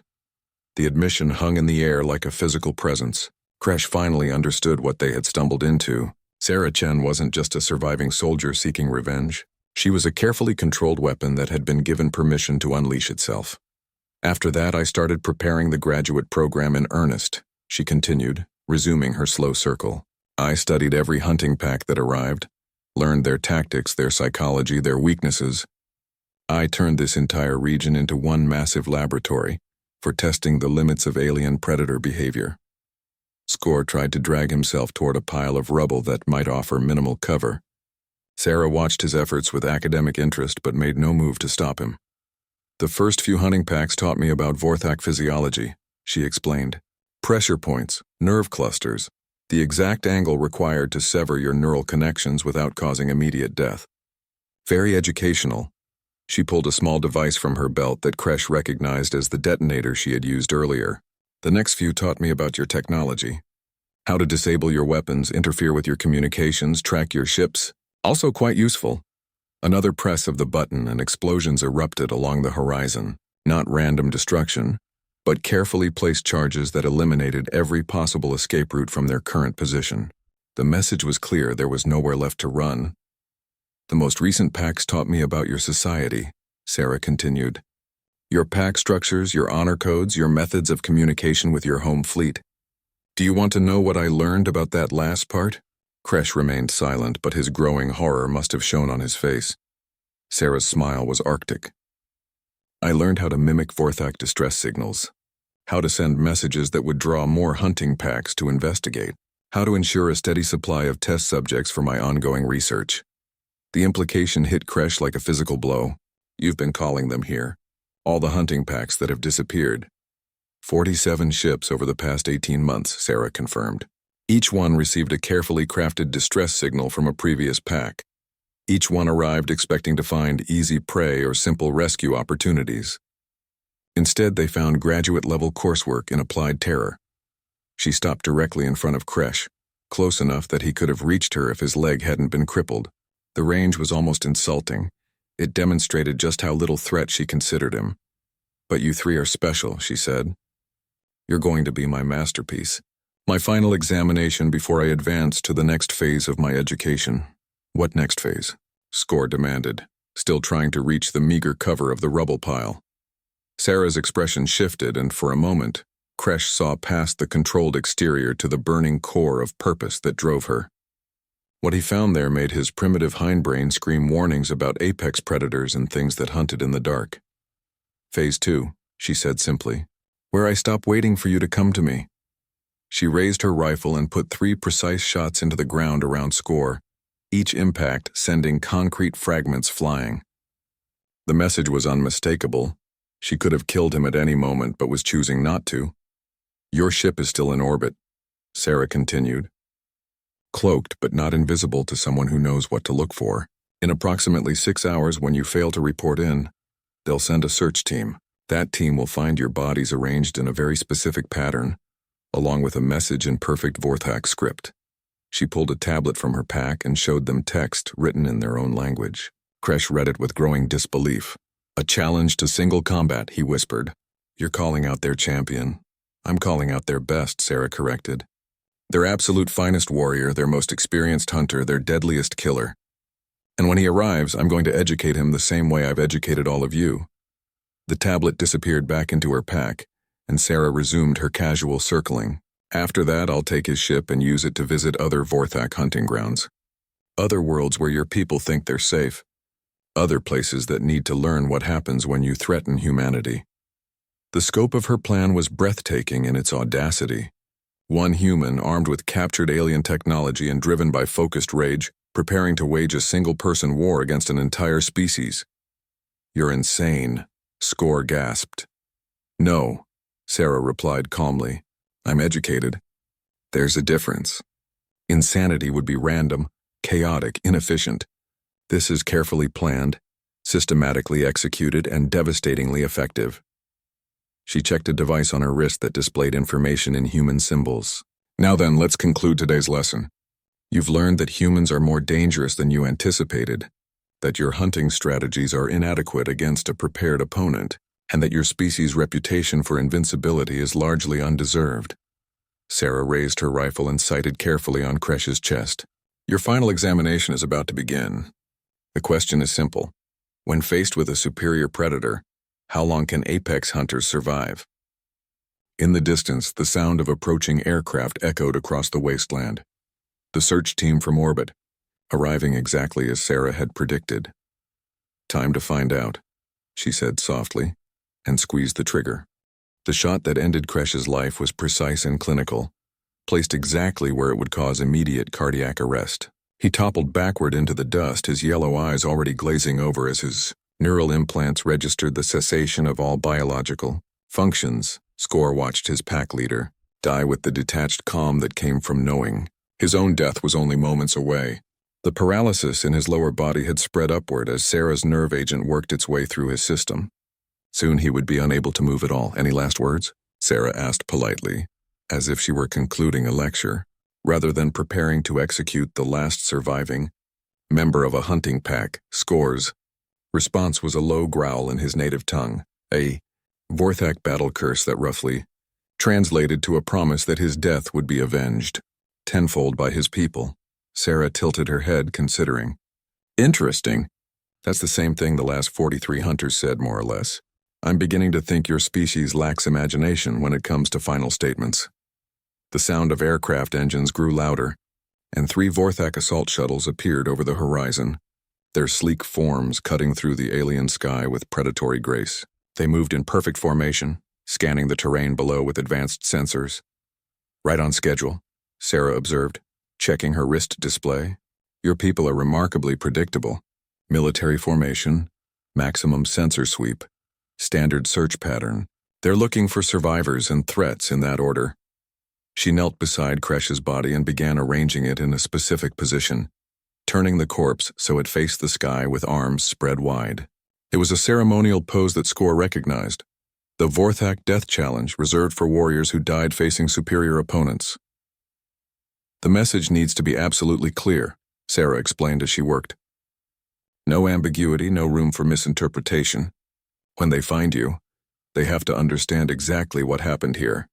The admission hung in the air like a physical presence. Kresh finally understood what they had stumbled into. Saracen wasn't just a surviving soldier seeking revenge. She was a carefully controlled weapon that had been given permission to unleash itself. "After that, I started preparing the graduate program in earnest," she continued, resuming her slow circle. "I studied every hunting pack that arrived, learned their tactics, their psychology, their weaknesses. I turned this entire region into one massive laboratory for testing the limits of alien predator behavior." Score tried to drag himself toward a pile of rubble that might offer minimal cover, Sarah watched his efforts with academic interest but made no move to stop him. The first few hunting packs taught me about Vorthak physiology, she explained. Pressure points, nerve clusters, the exact angle required to sever your neural connections without causing immediate death. Very educational. She pulled a small device from her belt that Kresh recognized as the detonator she had used earlier. The next few taught me about your technology. How to disable your weapons, interfere with your communications, track your ships. Also quite useful. Another press of the button and explosions erupted along the horizon. Not random destruction, but carefully placed charges that eliminated every possible escape route from their current position. The message was clear: there was nowhere left to run. The most recent packs taught me about your society, Sarah continued. Your pack structures, your honor codes, your methods of communication with your home fleet. Do you want to know what I learned about that last part? Kresh remained silent, but his growing horror must have shown on his face. Sarah's smile was arctic. I learned how to mimic Vorthak distress signals, how to send messages that would draw more hunting packs to investigate, how to ensure a steady supply of test subjects for my ongoing research. The implication hit Kresh like a physical blow. You've been calling them here. All the hunting packs that have disappeared. 47 ships over the past 18 months, Sarah confirmed. Each one received a carefully crafted distress signal from a previous pack. Each one arrived expecting to find easy prey or simple rescue opportunities. Instead, they found graduate-level coursework in applied terror. She stopped directly in front of Kresh, close enough that he could have reached her if his leg hadn't been crippled. The range was almost insulting. It demonstrated just how little threat she considered him. But you three are special, she said. You're going to be my masterpiece. My final examination before I advance to the next phase of my education. What next phase? Score demanded, still trying to reach the meager cover of the rubble pile. Sarah's expression shifted, and for a moment, Kresh saw past the controlled exterior to the burning core of purpose that drove her. What he found there made his primitive hindbrain scream warnings about apex predators and things that hunted in the dark. Phase 2, she said simply, where I stop waiting for you to come to me. She raised her rifle and put 3 precise shots into the ground around Score, each impact sending concrete fragments flying. The message was unmistakable. She could have killed him at any moment, but was choosing not to. Your ship is still in orbit, Sarah continued. Cloaked but not invisible to someone who knows what to look for. In approximately 6 hours, when you fail to report in, they'll send a search team. That team will find your bodies arranged in a very specific pattern, along with a message in perfect Vorthak script. She pulled a tablet from her pack and showed them text written in their own language. Kresh read it with growing disbelief. A challenge to single combat, he whispered. You're calling out their champion. I'm calling out their best, Sarah corrected. Their absolute finest warrior, their most experienced hunter, their deadliest killer. And when he arrives, I'm going to educate him the same way I've educated all of you. The tablet disappeared back into her pack, and Sarah resumed her casual circling. After that, I'll take his ship and use it to visit other Vorthak hunting grounds. Other worlds where your people think they're safe. Other places that need to learn what happens when you threaten humanity. The scope of her plan was breathtaking in its audacity. One human, armed with captured alien technology and driven by focused rage, preparing to wage a single-person war against an entire species. You're insane, Score gasped. No, Sarah replied calmly. I'm educated. There's a difference. Insanity would be random, chaotic, inefficient. This is carefully planned, systematically executed, and devastatingly effective. She checked a device on her wrist that displayed information in human symbols. Now then, let's conclude today's lesson. You've learned that humans are more dangerous than you anticipated, that your hunting strategies are inadequate against a prepared opponent, and that your species' reputation for invincibility is largely undeserved. Sarah raised her rifle and sighted carefully on Kresh's chest. Your final examination is about to begin. The question is simple. When faced with a superior predator, how long can apex hunters survive? In the distance, the sound of approaching aircraft echoed across the wasteland. The search team from orbit, arriving exactly as Sarah had predicted. Time to find out, she said softly, and squeezed the trigger. The shot that ended Kresh's life was precise and clinical, placed exactly where it would cause immediate cardiac arrest. He toppled backward into the dust, his yellow eyes already glazing over as his neural implants registered the cessation of all biological functions. Score watched his pack leader die with the detached calm that came from knowing his own death was only moments away. The paralysis in his lower body had spread upward as Sarah's nerve agent worked its way through his system. Soon he would be unable to move at all. Any last words? Sarah asked politely, as if she were concluding a lecture, rather than preparing to execute the last surviving member of a hunting pack. Score's response was a low growl in his native tongue, a Vorthak battle curse that roughly translated to a promise that his death would be avenged tenfold by his people. Sarah tilted her head, considering. Interesting. That's the same thing the last 43 hunters said, more or less. I'm beginning to think your species lacks imagination when it comes to final statements. The sound of aircraft engines grew louder, and 3 Vorthak assault shuttles appeared over the horizon, their sleek forms cutting through the alien sky with predatory grace. They moved in perfect formation, scanning the terrain below with advanced sensors. Right on schedule, Sarah observed, checking her wrist display. Your people are remarkably predictable. Military formation, maximum sensor sweep, standard search pattern. They're looking for survivors and threats in that order. She knelt beside Kresh's body and began arranging it in a specific position, turning the corpse so it faced the sky with arms spread wide. It was a ceremonial pose that Score recognized, the Vorthak Death Challenge reserved for warriors who died facing superior opponents. The message needs to be absolutely clear, Sarah explained as she worked. No ambiguity, no room for misinterpretation. When they find you, they have to understand exactly what happened here.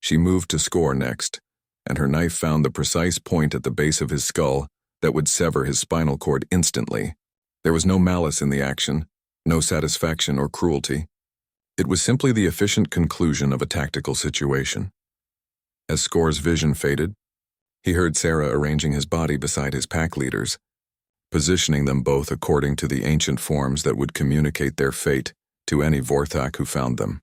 She moved to Score next, and her knife found the precise point at the base of his skull that would sever his spinal cord instantly. There was no malice in the action, no satisfaction or cruelty. It was simply the efficient conclusion of a tactical situation. As Score's vision faded, he heard Sarah arranging his body beside his pack leaders, positioning them both according to the ancient forms that would communicate their fate to any Vorthak who found them.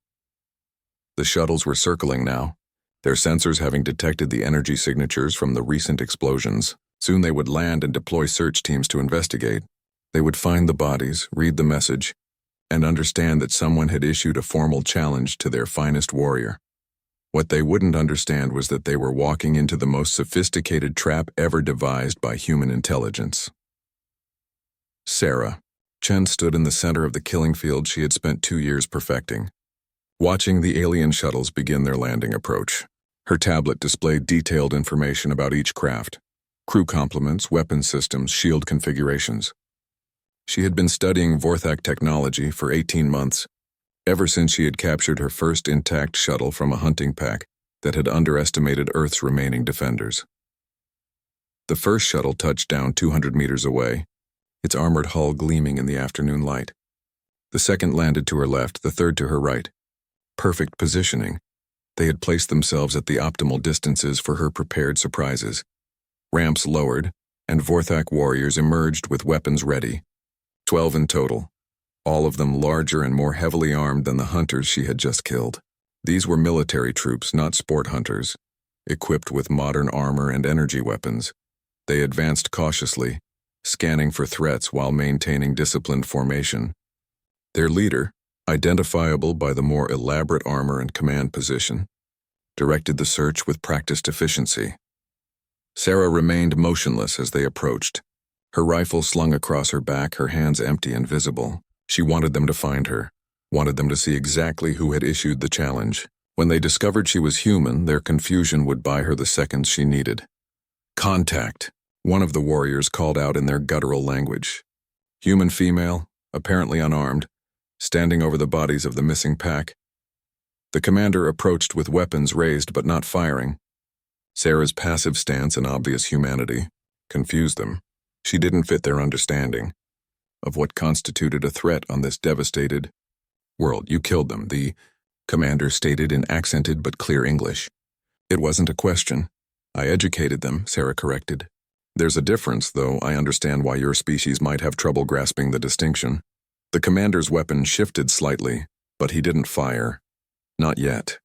The shuttles were circling now, their sensors having detected the energy signatures from the recent explosions. Soon they would land and deploy search teams to investigate. They would find the bodies, read the message, and understand that someone had issued a formal challenge to their finest warrior. What they wouldn't understand was that they were walking into the most sophisticated trap ever devised by human intelligence. Sarah. Chen stood in the center of the killing field she had spent 2 years perfecting, watching the alien shuttles begin their landing approach. Her tablet displayed detailed information about each craft, crew complements, weapon systems, shield configurations. She had been studying Vorthak technology for 18 months, ever since she had captured her first intact shuttle from a hunting pack that had underestimated Earth's remaining defenders. The first shuttle touched down 200 meters away, its armored hull gleaming in the afternoon light. The second landed to her left, the third to her right. Perfect positioning. They had placed themselves at the optimal distances for her prepared surprises. Ramps lowered, and Vorthak warriors emerged with weapons ready. 12 in total, all of them larger and more heavily armed than the hunters she had just killed. These were military troops, not sport hunters, equipped with modern armor and energy weapons. They advanced cautiously, scanning for threats while maintaining disciplined formation. Their leader, identifiable by the more elaborate armor and command position, directed the search with practiced efficiency. Sarah remained motionless as they approached, her rifle slung across her back, her hands empty and visible. She wanted them to find her, wanted them to see exactly who had issued the challenge. When they discovered she was human, their confusion would buy her the seconds she needed. Contact, one of the warriors called out in their guttural language. Human female, apparently unarmed, standing over the bodies of the missing pack. The commander approached with weapons raised but not firing. Sarah's passive stance and obvious humanity confused them. She didn't fit their understanding of what constituted a threat on this devastated world. You killed them, the commander stated in accented but clear English. It wasn't a question. I educated them, Sarah corrected. There's a difference, though I understand why your species might have trouble grasping the distinction. The commander's weapon shifted slightly, but he didn't fire. Not yet.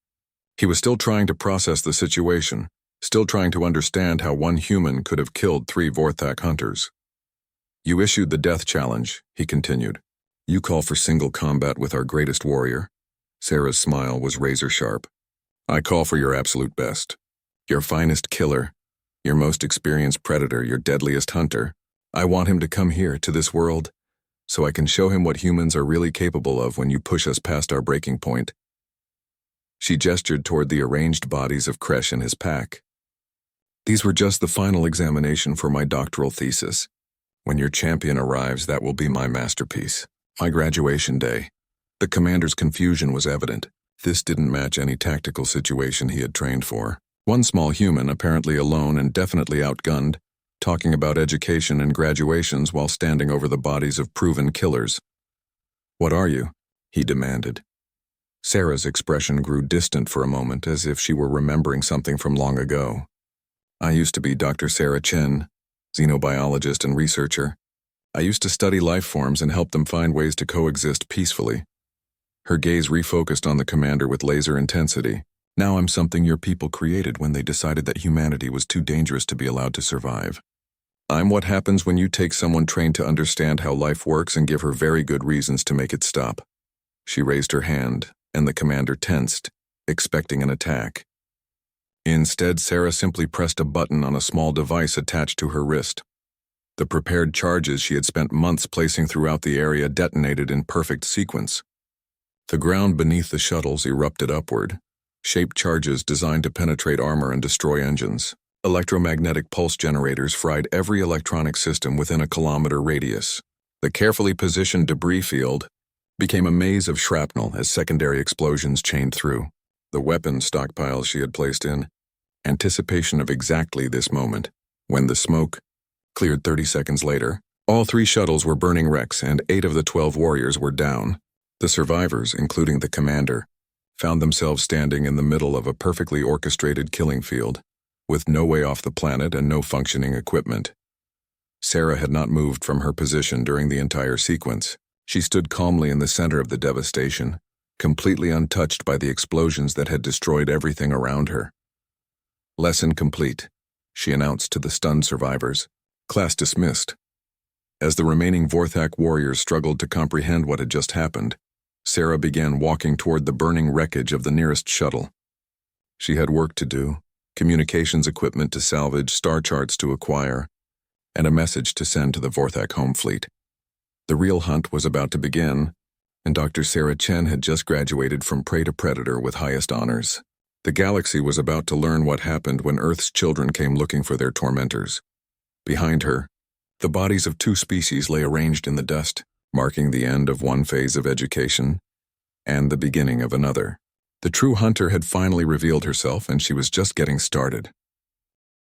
He was still trying to process the situation, still trying to understand how one human could have killed 3 Vorthak hunters. You issued the death challenge, he continued. You call for single combat with our greatest warrior. Sarah's smile was razor sharp. I call for your absolute best. Your finest killer, your most experienced predator, your deadliest hunter. I want him to come here, to this world, so I can show him what humans are really capable of when you push us past our breaking point. She gestured toward the arranged bodies of Kresh and his pack. These were just the final examination for my doctoral thesis. When your champion arrives, that will be my masterpiece. My graduation day. The commander's confusion was evident. This didn't match any tactical situation he had trained for. One small human, apparently alone and definitely outgunned, talking about education and graduations while standing over the bodies of proven killers. What are you? He demanded. Sarah's expression grew distant for a moment, as if she were remembering something from long ago. I used to be Dr. Sarah Chen, xenobiologist and researcher. I used to study life forms and help them find ways to coexist peacefully. Her gaze refocused on the commander with laser intensity. Now I'm something your people created when they decided that humanity was too dangerous to be allowed to survive. I'm what happens when you take someone trained to understand how life works and give her very good reasons to make it stop. She raised her hand, and the commander tensed, expecting an attack. Instead, Sarah simply pressed a button on a small device attached to her wrist. The prepared charges she had spent months placing throughout the area detonated in perfect sequence. The ground beneath the shuttles erupted upward, shaped charges designed to penetrate armor and destroy engines. Electromagnetic pulse generators fried every electronic system within a kilometer radius. The carefully positioned debris field became a maze of shrapnel as secondary explosions chained through. The weapon stockpiles she had placed in anticipation of exactly this moment. When the smoke cleared 30 seconds later, all 3 shuttles were burning wrecks and 8 of the 12 warriors were down. The survivors, including the commander, found themselves standing in the middle of a perfectly orchestrated killing field, with no way off the planet and no functioning equipment. Sarah had not moved from her position during the entire sequence. She stood calmly in the center of the devastation, completely untouched by the explosions that had destroyed everything around her. Lesson complete, she announced to the stunned survivors. Class dismissed. As the remaining Vorthak warriors struggled to comprehend what had just happened, Sarah began walking toward the burning wreckage of the nearest shuttle. She had work to do, communications equipment to salvage, star charts to acquire, and a message to send to the Vorthak home fleet. The real hunt was about to begin, and Dr. Sarah Chen had just graduated from prey to predator with highest honors. The galaxy was about to learn what happened when Earth's children came looking for their tormentors. Behind her, the bodies of 2 species lay arranged in the dust, marking the end of one phase of education and the beginning of another. The true hunter had finally revealed herself, and she was just getting started.